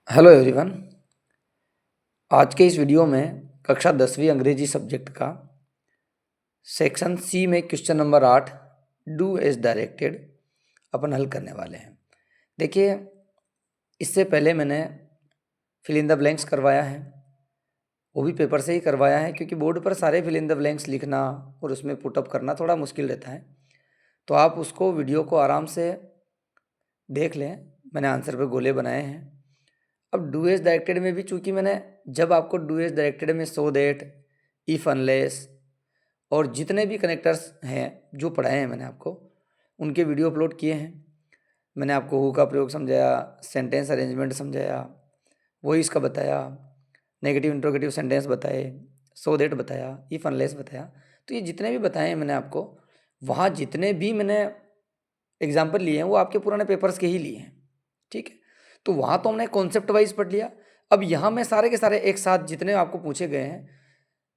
Hello everyone. आज के इस वीडियो में कक्षा 10वीं अंग्रेजी सब्जेक्ट का सेक्शन सी में question number 8 do as directed अपन हल करने वाले हैं। देखिए, इससे पहले मैंने फिल इन द ब्लैंक्स करवाया है, वो भी पेपर से ही करवाया है क्योंकि बोर्ड पर सारे फिल इन द ब्लैंक्स लिखना और उसमें पुटअप करना थोड़ा मुश्किल रहता है। तो आप उसको वीडियो को आराम से देख लें। मैंने आंसर पे गोले बनाए हैं। अब डू एज डायरेक्टेड में भी चूंकि मैंने जब आपको डू एज डायरेक्टेड में सो दैट, इफ, अनलेस और जितने भी कनेक्टर्स हैं जो पढ़ाए हैं मैंने आपको, उनके वीडियो अपलोड किए हैं। मैंने आपको हु का प्रयोग समझाया, सेंटेंस अरेंजमेंट समझाया, वॉइस का बताया, नेगेटिव इंट्रोगेटिव सेंटेंस बताए, सो दैट बताया, इफ अनलेस बताया। तो ये जितने भी बताए हैं मैंने आपको, वहाँ जितने भी मैंने एग्जाम्पल लिए हैं वो आपके पुराने पेपर्स के ही लिए हैं। ठीक है, तो वहाँ तो हमने कॉन्सेप्ट वाइज पढ़ लिया। अब यहाँ मैं सारे के सारे एक साथ जितने आपको पूछे गए हैं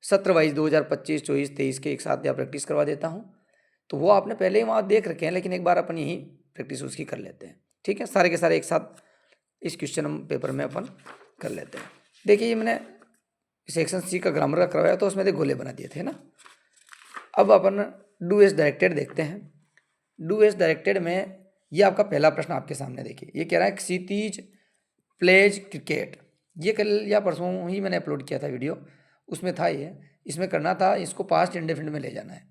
सत्र वाइज 2025, 24, 23 के एक साथ या प्रैक्टिस करवा देता हूँ। तो वो आपने पहले ही वहाँ देख रखे हैं, लेकिन एक बार अपन यही प्रैक्टिस उसकी कर लेते हैं। ठीक है, सारे के सारे एक साथ इस क्वेश्चन पेपर में अपन कर लेते हैं। देखिए, ये मैंने सेक्शन सी का ग्रामर का करवाया तो उसमें गोले बना दिए थे ना। अब अपन डू एज डायरेक्टेड देखते हैं। डू एज डायरेक्टेड में ये आपका पहला प्रश्न आपके सामने देखिए, ये कह रहा है क्षितिज प्लेज क्रिकेट। ये कल या परसों ही मैंने अपलोड किया था वीडियो, उसमें था ये। इसमें करना था, इसको पास्ट इंडेफिनिट में ले जाना है।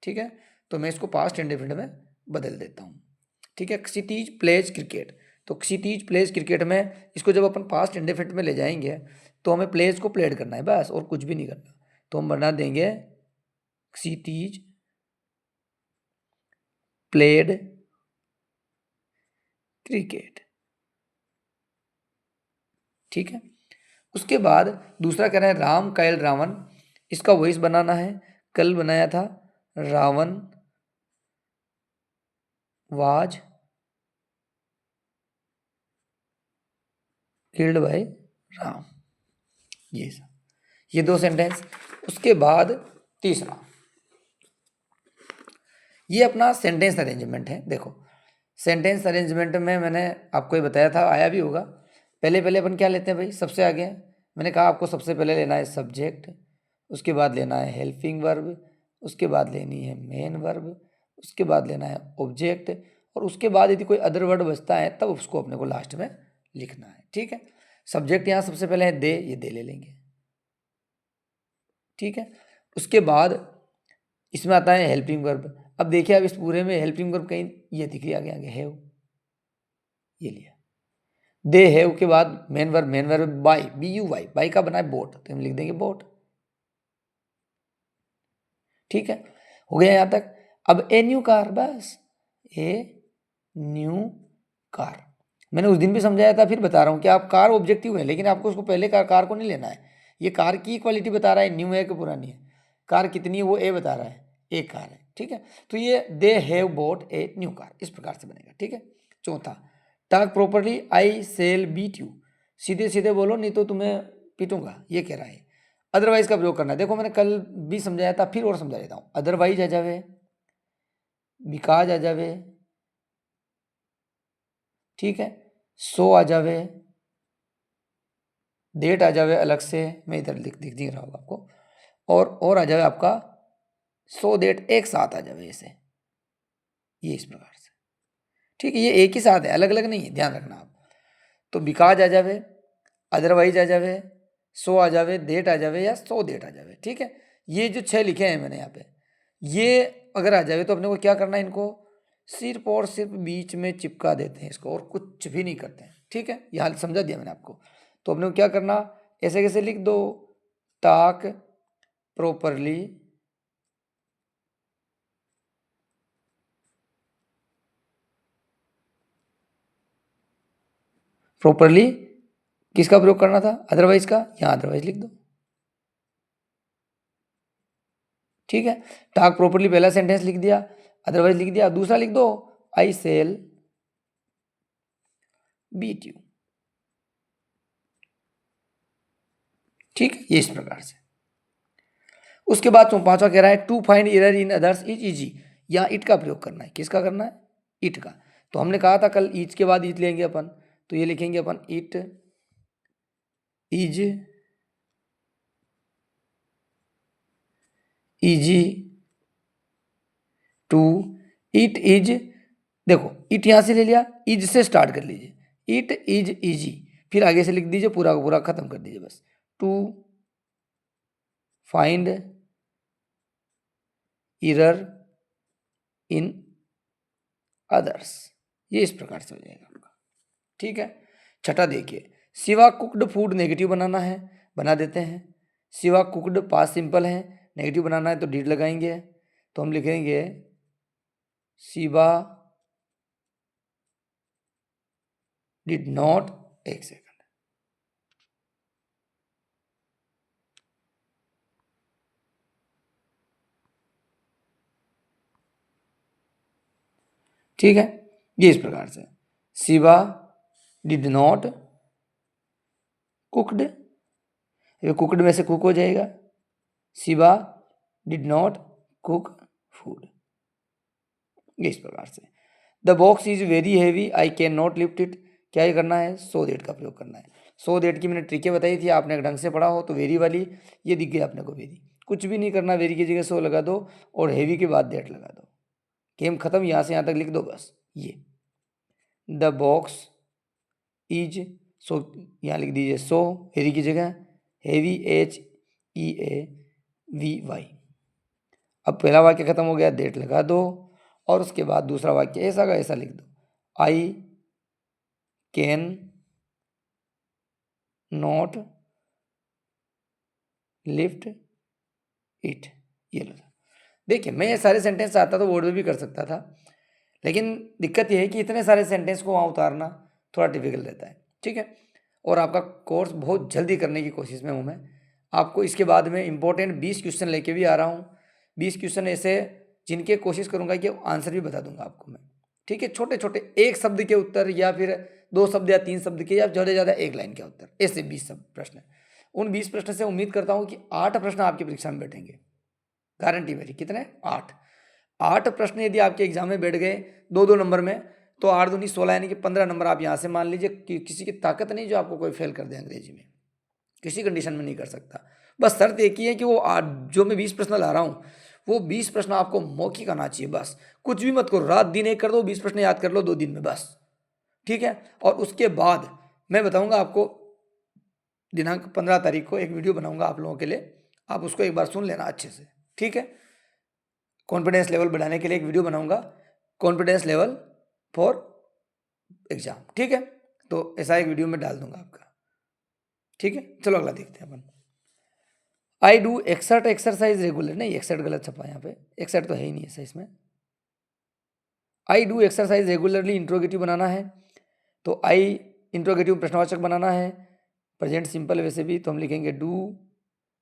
ठीक है, तो मैं इसको पास्ट इंडेफिनिट में बदल देता हूँ। ठीक है, क्षितिज प्लेज क्रिकेट। तो क्षितिज प्लेज क्रिकेट में इसको जब अपन पास्ट इंडेफिनिट में ले जाएंगे तो हमें प्लेज को प्लेड करना है बस, और कुछ भी नहीं करना। तो हम बना देंगे क्षितिज प्लेड क्रिकेट। ठीक है, उसके बाद दूसरा कह रहा है राम कायल रावण। इसका वॉइस बनाना है। कल बनाया था Ravana was killed by Ram. ये दो सेंटेंस। उसके बाद तीसरा, ये अपना सेंटेंस अरेंजमेंट है। देखो, सेंटेंस अरेंजमेंट में मैंने आपको ये बताया था, आया भी होगा। पहले पहले अपन क्या लेते हैं भाई, सबसे आगे मैंने कहा आपको सबसे पहले लेना है सब्जेक्ट, उसके बाद लेना है हेल्पिंग वर्ब, उसके बाद लेनी है मेन वर्ब, उसके बाद लेना है ऑब्जेक्ट, और उसके बाद यदि कोई अदर वर्ड बचता है तब उसको अपने को लास्ट में लिखना है। ठीक है, सब्जेक्ट यहाँ सबसे पहले है दे, ये दे ले लेंगे। ठीक है, उसके बाद इसमें आता है हेल्पिंग वर्ब। अब देखिए, अब इस पूरे में हेल्पिंग वर्ब कहीं ये दिख रही, आगे आगे हैव, ये लिया। दे हैव के बाद main verb by, BUY, by का बना है बोट, तो हम लिख देंगे बोट। ठीक है, हो गया यहां तक। अब ए न्यू कार, बस ए न्यू कार। मैंने उस दिन भी समझाया था, फिर बता रहा हूं कि आप कार ऑब्जेक्टिव है, लेकिन आपको उसको पहले कार को नहीं लेना है। ये कार की क्वालिटी बता रहा है, न्यू है कि पुरानी है, कार कितनी है वो ए बता रहा है, एक कार है। ठीक है, तो ये they have bought a new car, इस प्रकार से बनेगा। ठीक है, चौथा, talk properly I shall beat you. सीधे सीधे बोलो नहीं तो तुम्हें पीटूंगा, ये कह रहा है। अदरवाइज का प्रयोग करना है। देखो, मैंने कल भी समझाया था, फिर और समझा देता हूं। अदरवाइज आ जावे, बिकॉज आ जावे, ठीक है, सो आ जावे, डेट आ जावे अलग से, मैं इधर दिख रहा होगा आपको, और आ जावे आपका सो डेट, एक साथ आ जावे ऐसे, ये इस प्रकार से। ठीक है, ये एक ही साथ है, अलग अलग नहीं है, ध्यान रखना आप। तो बिकॉज आ जावे, अदरवाइज आ जावे, सो आ जावे, डेट आ जावे, या सो डेट आ जावे। ठीक है, ये जो 6 लिखे हैं मैंने यहाँ पे, ये अगर आ जावे तो अपने को क्या करना है, इनको सिर्फ और सिर्फ बीच में चिपका देते हैं इसको, और कुछ भी नहीं करते हैं। ठीक है, यहाँ समझा दिया मैंने आपको। तो अपने को क्या करना, ऐसे कैसे लिख दो, टाक प्रॉपरली प्रॉपरली किसका प्रयोग करना था, अदरवाइज का, यहाँ अदरवाइज लिख दो। ठीक है, टाक प्रॉपरली पहला सेंटेंस लिख दिया, अदरवाइज लिख दिया। दूसरा लिख दो, आई सेल बीट यू। ठीक है, ये इस प्रकार से। उसके बाद पांचवा कह रहा है to find error in others is easy. यहाँ इट का प्रयोग करना है। किसका करना है, इट का। तो हमने कहा था कल ईच के बाद इट लेंगे अपन, तो ये लिखेंगे अपन it is easy to, it is, देखो इट यहां से ले लिया, इज से स्टार्ट कर लीजिए, इट इज इजी, फिर आगे से लिख दीजिए, पूरा का पूरा खत्म कर दीजिए बस, to find error in others, ये इस प्रकार से हो जाएगा आपका। ठीक है, छठा देखिए, शिवा कुकड फूड नेगेटिव बनाना है, बना देते हैं। शिवा कुकड पास्ट सिंपल है, नेगेटिव बनाना है तो डिड लगाएंगे, तो हम लिखेंगे शिवा डिड नॉट, एक सेकंड, ठीक है, ये इस प्रकार से शिवा डिड नॉट कुकड, ये कुकड में से कुक हो जाएगा, Shiva did not cook food, ये इस प्रकार से। The box is very heavy, I can not lift it, क्या ये करना है, सो देट का प्रयोग करना है। सो देट की मैंने ट्रिकें बताई थी, आपने ढंग से पढ़ा हो तो वेरी वाली ये दिख गई अपने को, वेरी, कुछ भी नहीं करना, वेरी की जगह सो लगा दो और हैवी के बाद देट लगा दो, गेम खत्म, यहाँ से यहाँ तक लिख दो बस। ये द बॉक्स इज, सो यहाँ लिख दीजिए सो, वेरी की जगह हैवी, HEAVY। अब पहला वाक्य खत्म हो गया, देट लगा दो और उसके बाद दूसरा वाक्य ऐसा का ऐसा लिख दो, I can not lift it, ये लो। देखिए मैं ये सारे सेंटेंस चाहता तो वर्ड में भी कर सकता था, लेकिन दिक्कत ये है कि इतने सारे सेंटेंस को वहाँ उतारना थोड़ा डिफिकल्ट रहता है। ठीक है, और आपका कोर्स बहुत जल्दी करने की कोशिश में हूँ मैं, आपको इसके बाद में इंपॉर्टेंट 20 क्वेश्चन लेके भी आ रहा हूँ, 20 क्वेश्चन ऐसे जिनके कोशिश करूँगा कि आंसर भी बता दूंगा आपको मैं। ठीक है, छोटे छोटे एक शब्द के उत्तर या फिर 2 शब्द या 3 शब्द के या ज़्यादा से ज़्यादा एक लाइन के उत्तर, ऐसे 20 सब प्रश्न। उन 20 प्रश्न से उम्मीद करता हूँ कि 8 प्रश्न आपकी परीक्षा में बैठेंगे, गारंटी मेरी। कितने, 8 प्रश्न यदि आपके एग्जाम में बैठ गए 2-2 नंबर में, तो 8 दूनी 16 यानी कि 15 नंबर आप यहाँ से मान लीजिए कि किसी की ताकत नहीं जो आपको कोई फेल कर दे अंग्रेजी में, किसी कंडीशन में नहीं कर सकता। बस शर्त एक ही है कि वो जो मैं 20 प्रश्न ला रहा हूँ वो 20 प्रश्न आपको मौखिक आना चाहिए, बस कुछ भी मत करो, रात दिन एक कर दो, 20 प्रश्न याद कर लो 2 दिन में बस। ठीक है, और उसके बाद मैं बताऊंगा आपको, दिनांक 15 तारीख को एक वीडियो बनाऊंगा आप लोगों के लिए, आप उसको एक बार सुन लेना अच्छे से। ठीक है, कॉन्फिडेंस लेवल बढ़ाने के लिए एक वीडियो बनाऊंगा, कॉन्फिडेंस लेवल फॉर एग्जाम। ठीक है, तो ऐसा एक वीडियो में डाल दूंगा आपका। ठीक है, चलो अगला देखते हैं अपन। I do exert exercise regular, नहीं एक्सर्ट गलत छपा यहाँ पे, एक्सर्ट तो है ही नहीं ऐसा इसमें। I do exercise regularly interrogative बनाना है, तो आई इंट्रोगेटिव प्रश्नवाचक बनाना है, प्रेजेंट सिंपल है वैसे भी, तो हम लिखेंगे डू,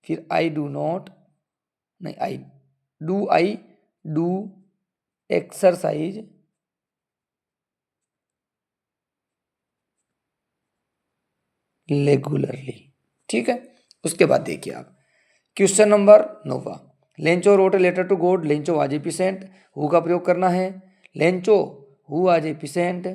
फिर आई डू नॉट, नहीं आई डू एक्सरसाइज रेगुलरली। ठीक है, उसके बाद देखिए आप question number 9, Lencho wrote a letter to God, Lencho was a patient, who का प्रयोग करना है, Lencho who was a patient,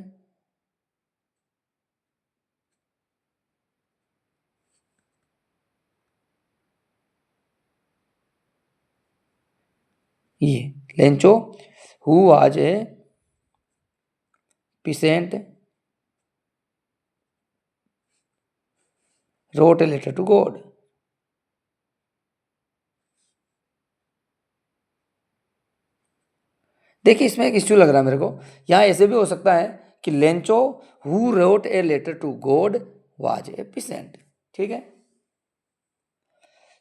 ये Lencho who was a patient wrote a letter to God. देखिए इसमें एक इश्यू लग रहा है मेरे को, यहाँ ऐसे भी हो सकता है कि Lencho who wrote a letter to God was a patient. ठीक है,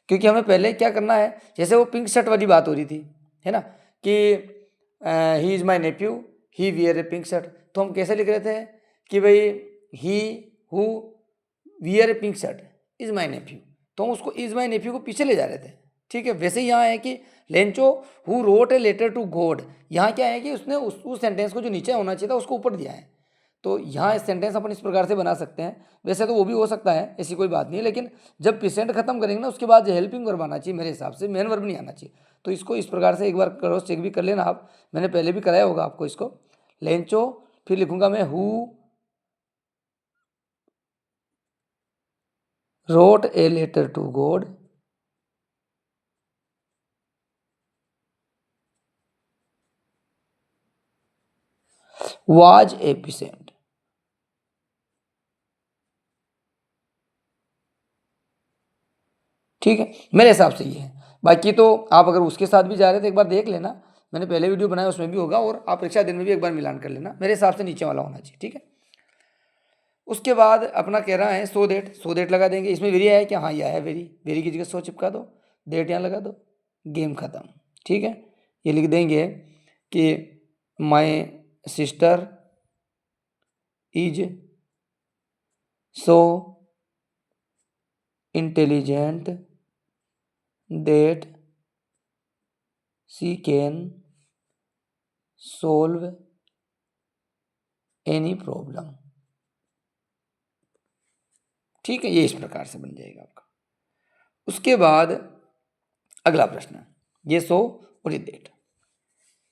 क्योंकि हमें पहले क्या करना है, जैसे वो पिंक शर्ट वाली बात हो रही थी, है ना, कि he is my nephew, he wear a pink shirt, तो हम कैसे लिख रहे थे कि भाई he who wear a pink shirt is my nephew, तो हम उसको इज़ माई नेफ्यू को पीछे ले जा रहे थे। ठीक है, वैसे ही यहाँ है कि Lencho who wrote a letter to God, यहाँ क्या है कि उसने उस सेंटेंस को जो नीचे होना चाहिए था उसको ऊपर दिया है, तो यहाँ सेंटेंस अपन इस प्रकार से बना सकते हैं। वैसे तो वो भी हो सकता है, ऐसी कोई बात नहीं है, लेकिन जब पेशेंट खत्म करेंगे ना उसके बाद हेल्पिंग वर्ब आना चाहिए मेरे हिसाब से, मेन वर्ब नहीं आना चाहिए। तो इसको इस प्रकार से एक बार क्रॉस चेक भी कर लेना आप, मैंने पहले भी कराया होगा आपको इसको। लेंचो, फिर लिखूंगा मैं who wrote a letter to God, was a peasant. ठीक है, मेरे हिसाब से ये है। बाकी तो आप अगर उसके साथ भी जा रहे हैं तो एक बार देख लेना, मैंने पहले वीडियो बनाया उसमें भी होगा, और आप परीक्षा दिन में भी एक बार मिलान कर लेना। मेरे हिसाब से नीचे वाला होना चाहिए। ठीक है, उसके बाद अपना कह रहा है सो देट लगा देंगे। इसमें वेरी है क्या? हाँ, यह है वेरी, वेरी की जगह सो चिपका दो, डेट यहाँ लगा दो, गेम खत्म। ठीक है, ये लिख देंगे कि my sister is so intelligent that she can solve any problem. ठीक है, ये इस प्रकार से बन जाएगा आपका। उसके बाद अगला प्रश्न है ये सो और ये डेट,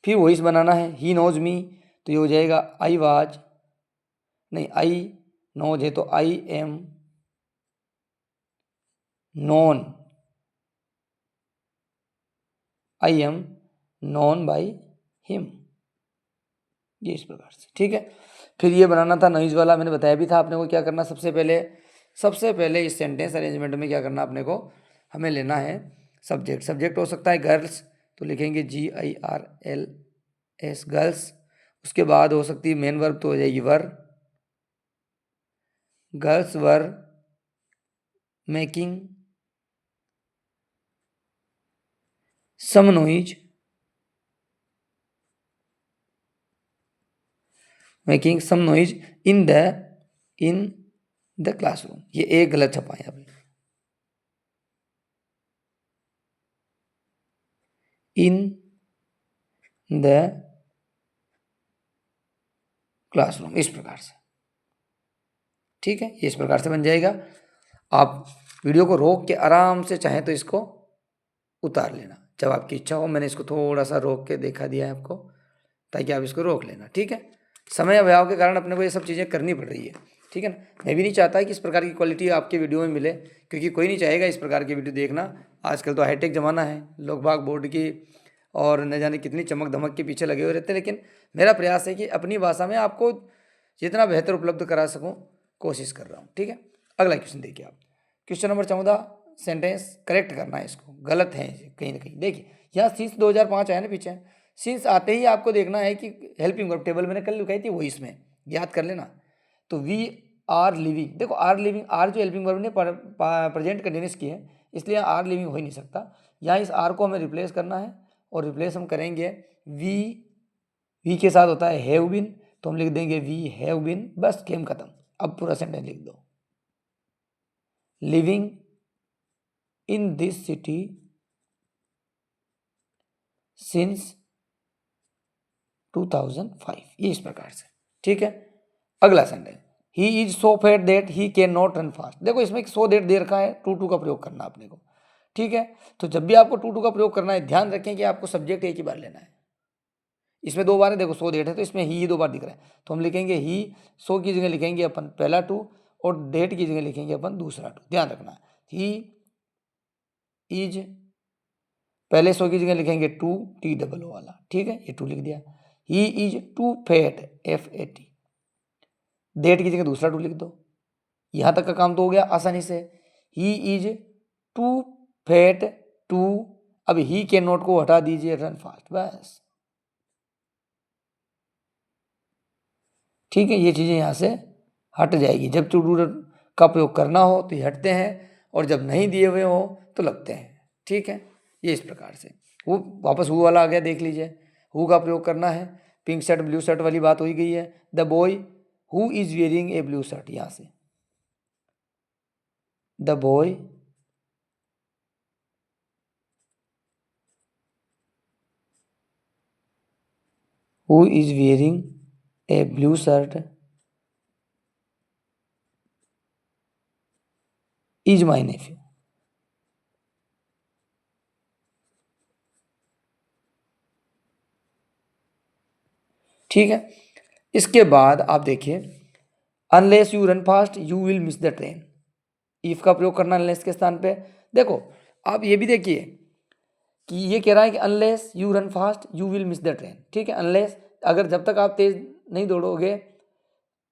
फिर वॉइस बनाना है। ही नोज मी, तो ये हो जाएगा आई वाज, नहीं आई नोज है तो I am known, I am known by him, ये इस प्रकार से। ठीक है, फिर ये बनाना था नॉइज वाला, मैंने बताया भी था आपने को क्या करना। सबसे पहले इस सेंटेंस अरेंजमेंट में क्या करना आपने को, हमें लेना है सब्जेक्ट हो सकता है गर्ल्स, तो लिखेंगे GIRLS गर्ल्स। उसके बाद हो सकती है मेन वर्ब, तो हो जाएगी were, girls were making some noise, making some noise in the classroom. ये एक गलत छपा है आपने, इन द क्लासरूम, इस प्रकार से। ठीक है, ये इस प्रकार से बन जाएगा। आप वीडियो को रोक के आराम से चाहें तो इसको उतार लेना, जब आपकी इच्छा हो। मैंने इसको थोड़ा सा रोक के देखा दिया है आपको, ताकि आप इसको रोक लेना। ठीक है, समय अभाव के कारण अपने को ये सब चीज़ें करनी पड़ रही है। ठीक है ना, मैं भी नहीं चाहता कि इस प्रकार की क्वालिटी आपके वीडियो में मिले, क्योंकि कोई नहीं चाहेगा इस प्रकार की वीडियो देखना। आजकल तो हाईटेक ज़माना है, लोग बाग बोर्ड की और न जाने कितनी चमक धमक के पीछे लगे हुए रहते हैं, लेकिन मेरा प्रयास है कि अपनी भाषा में आपको जितना बेहतर उपलब्ध करा सकूँ, कोशिश कर रहा हूँ। ठीक है, अगला क्वेश्चन देखिए आप, क्वेश्चन नंबर 14, सेंटेंस करेक्ट करना है इसको, गलत है कहीं ना कहीं। देखिए यहाँ सिंस 2005 आया ना पीछे, सिंस आते ही आपको देखना है कि हेल्पिंग वर्ब टेबल मैंने कल लिखाई थी वो इसमें याद कर लेना। तो वी आर लिविंग, देखो आर लिविंग, आर जो हेल्पिंग वर्ब ने प्रेजेंट कंटिन्यूस की है, इसलिए आर लिविंग हो ही नहीं सकता। यहाँ इस आर को हमें रिप्लेस करना है, और रिप्लेस हम करेंगे वी के साथ होता है हैव बिन, तो हम लिख देंगे वी हैव बिन, बस गेम खत्म। अब पूरा सेंटेंस लिख दो, living in this city since 2005, ये इस प्रकार से। ठीक है, अगला sentence, he is so fat that he can not run fast. देखो इसमें सो दैट दे रखा है, टू का प्रयोग करना अपने को। ठीक है, तो जब भी आपको टू का प्रयोग करना है, ध्यान रखें कि आपको सब्जेक्ट एक ही बार लेना है। इसमें दो बार है, देखो सो डेट है तो इसमें ही दो बार दिख रहा है, तो हम लिखेंगे ही, सो की जगह लिखेंगे अपन पहला टू, और डेट की जगह लिखेंगे अपन दूसरा टू। ध्यान रखना, ही इज, पहले सो की जगह लिखेंगे टू, TOO वाला। ठीक है, ये टू लिख दिया। He is too fat, FAT, डेट की जगह दूसरा टू लिख दो। यहां तक का काम तो हो गया आसानी से। He is too fat to, अब ही के नोट को हटा दीजिए, रन फास्ट, बस। ठीक है, ये चीज़ें यहाँ से हट जाएगी। जब टू डू का प्रयोग करना हो तो ये हटते हैं, और जब नहीं दिए हुए हो तो लगते हैं। ठीक है, ये इस प्रकार से। वो वापस हु वाला आ गया, देख लीजिए, हु का प्रयोग करना है। पिंक शर्ट ब्लू शर्ट वाली बात हो ही गई है। The boy who is wearing a blue shirt, यहाँ से the boy who is wearing a blue shirt is my nephew. ठीक है, इसके बाद आप देखिए, unless you run fast you will miss the train. If का प्रयोग करना अनलेस के स्थान पे। देखो आप ये भी देखिए कि ये कह रहा है कि unless you run fast you will miss the train. ठीक है, अनलेस अगर जब तक आप तेज नहीं दौड़ोगे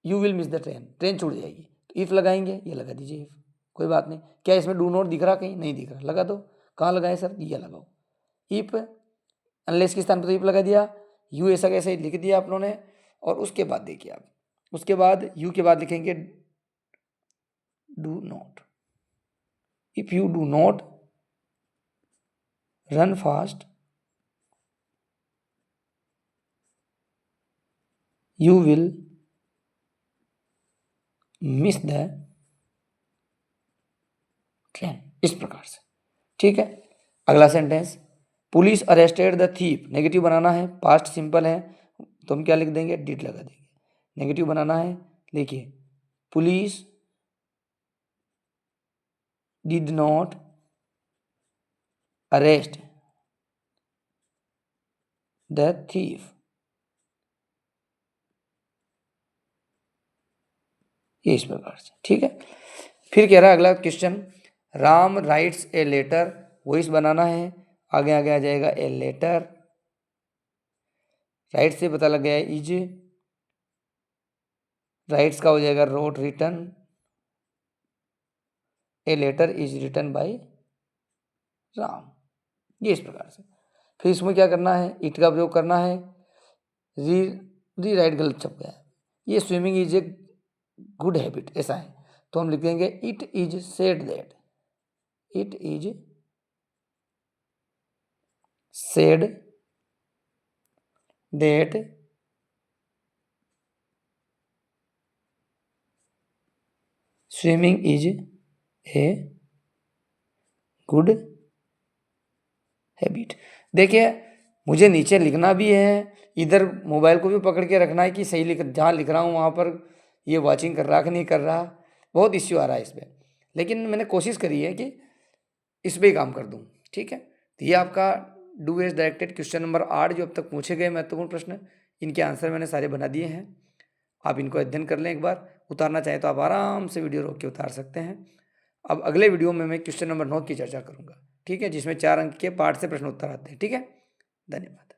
you will miss the train, train छूट जाएगी। तो इफ लगाएंगे, ये लगा दीजिए इफ, कोई बात नहीं। क्या इसमें डू नॉट दिख रहा, कहीं नहीं दिख रहा, लगा दो। कहाँ लगाए सर, ये लगाओ इफ, अनलेस के स्थान पर तो इफ लगा दिया, यू ऐसा कैसे लिख दिया आप लोगों ने। और उसके बाद देखिए आप, उसके बाद यू के बाद लिखेंगे do not. If you do not run fast you will miss the train, इस प्रकार से। ठीक है, अगला sentence, police arrested the thief. Negative बनाना है, पास्ट सिंपल है तो हम क्या लिख देंगे, डिड लगा देंगे। नेगेटिव बनाना है, देखिए police did not arrest the thief. ये इस प्रकार से। ठीक है, फिर कह रहा है अगला question, Ram writes a letter. Voice बनाना है, आगे आगे आ जाएगा ए लेटर, राइट से पता लग गया है इज, राइट्स का हो जाएगा wrote written, a letter is written by Ram. ये इस प्रकार से। फिर इसमें क्या करना है, इट का प्रयोग करना है, री राइट गलत छप गया है, ये swimming is a good habit ऐसा है, तो हम लिख देंगे it is said that, it is said that swimming is a good habit. देखिए मुझे नीचे लिखना भी है, इधर मोबाइल को भी पकड़ के रखना है कि सही लिख, जहाँ लिख रहा हूँ वहाँ पर ये वॉचिंग कर रहा कि नहीं कर रहा, बहुत इश्यू आ रहा है इस पर। लेकिन मैंने कोशिश करी है कि इस पर ही काम कर दूँ। ठीक है, तो ये आपका do as directed question number 8 जो अब तक पूछे गए महत्वपूर्ण प्रश्न, इनके आंसर मैंने सारे बना दिए हैं। आप इनको अध्ययन कर लें एक बार, उतारना चाहें तो आप आराम से वीडियो रोक के उतार सकते हैं। अब अगले वीडियो में मैं क्वेश्चन नंबर 9 की चर्चा करूंगा। ठीक है, जिसमें 4 अंक के पाठ से प्रश्न उत्तर आते हैं। ठीक है, धन्यवाद।